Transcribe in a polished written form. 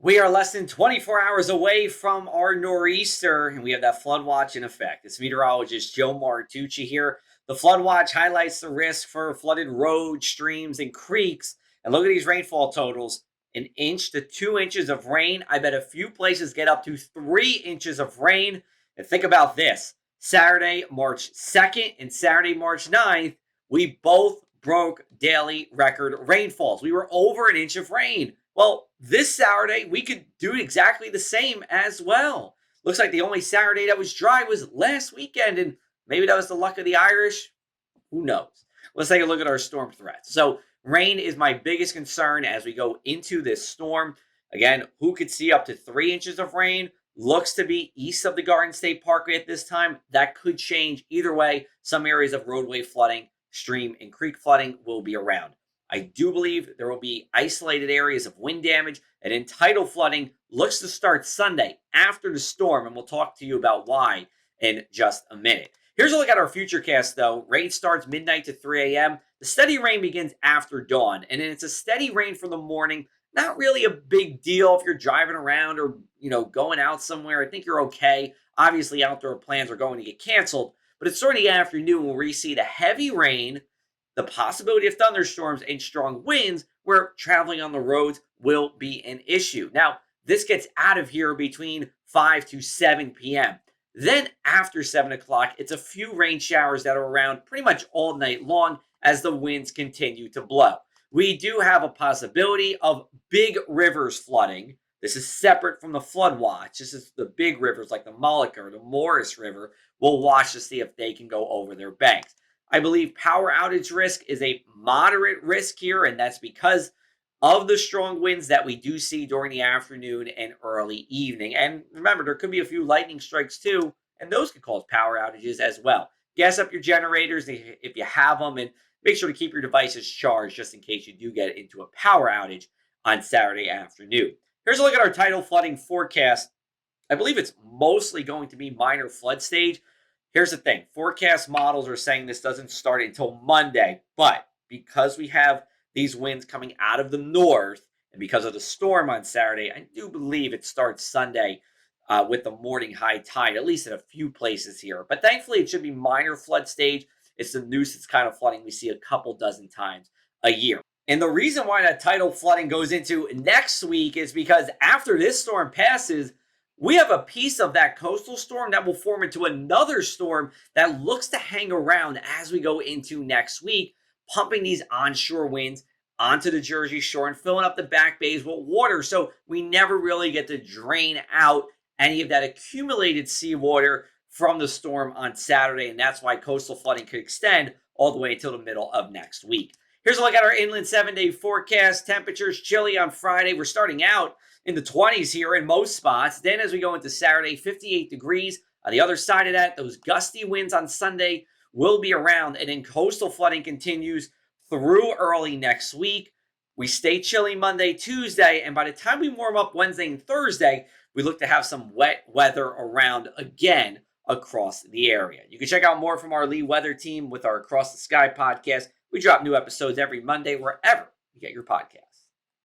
We are less than 24 hours away from our nor'easter, and we have that flood watch in effect. It's meteorologist Joe Martucci here. The flood watch highlights the risk for flooded roads, streams, and creeks. And look at these rainfall totals: 1 to 2 inches of rain. I bet a few places get up to 3 inches of rain. And think about this: Saturday, March 2nd, and Saturday, March 9th, we both broke daily record rainfalls. We were over 1 inch of rain. Well, this Saturday, we could do exactly the same as well. Looks like the only Saturday that was dry was last weekend, and maybe that was the luck of the Irish. Who knows? Let's take a look at our storm threats. So, rain is my biggest concern as we go into this storm. Again, who could see up to 3 inches of rain? Looks to be east of the Garden State Parkway at this time. That could change either way. Some areas of roadway flooding, stream, and creek flooding will be around. I do believe there will be isolated areas of wind damage, and then tidal flooding looks to start Sunday after the storm, and we'll talk to you about why in just a minute. Here's a look at our Futurecast, though. Rain starts midnight to 3 a.m. The steady rain begins after dawn, and then it's a steady rain from the morning. Not really a big deal if you're driving around or, going out somewhere. I think you're okay. Obviously, outdoor plans are going to get canceled, but it's sort of the afternoon where we see the heavy rain, the possibility of thunderstorms, and strong winds where traveling on the roads will be an issue. Now, this gets out of here between 5 to 7 p.m. Then after 7 o'clock, it's a few rain showers that are around pretty much all night long as the winds continue to blow. We do have a possibility of big rivers flooding. This is separate from the flood watch. This is the big rivers like the Mullica or the Morris River. We'll watch to see if they can go over their banks. I believe power outage risk is a moderate risk here, and that's because of the strong winds that we do see during the afternoon and early evening. And remember, there could be a few lightning strikes too, and those could cause power outages as well. Gas up your generators if you have them, and make sure to keep your devices charged just in case you do get into a power outage on Saturday afternoon. Here's a look at our tidal flooding forecast. I believe it's mostly going to be minor flood stage. Here's the thing. Forecast models are saying this doesn't start until Monday, but because we have these winds coming out of the north and because of the storm on Saturday, I do believe it starts Sunday with the morning high tide, at least in a few places here. But thankfully, it should be minor flood stage. It's the nuisance kind of flooding we see a couple dozen times a year. And the reason why that tidal flooding goes into next week is because after this storm passes, we have a piece of that coastal storm that will form into another storm that looks to hang around as we go into next week, pumping these onshore winds onto the Jersey Shore and filling up the back bays with water. So we never really get to drain out any of that accumulated seawater from the storm on Saturday. And that's why coastal flooding could extend all the way until the middle of next week. Here's a look at our inland 7-day forecast. Temperatures chilly on Friday. We're starting out in the 20s here in most spots. Then as we go into Saturday, 58 degrees. On the other side of that, those gusty winds on Sunday will be around. And then coastal flooding continues through early next week. We stay chilly Monday, Tuesday. And by the time we warm up Wednesday and Thursday, we look to have some wet weather around again across the area. You can check out more from our Lee Weather team with our Across the Sky podcast. We drop new episodes every Monday wherever you get your podcast.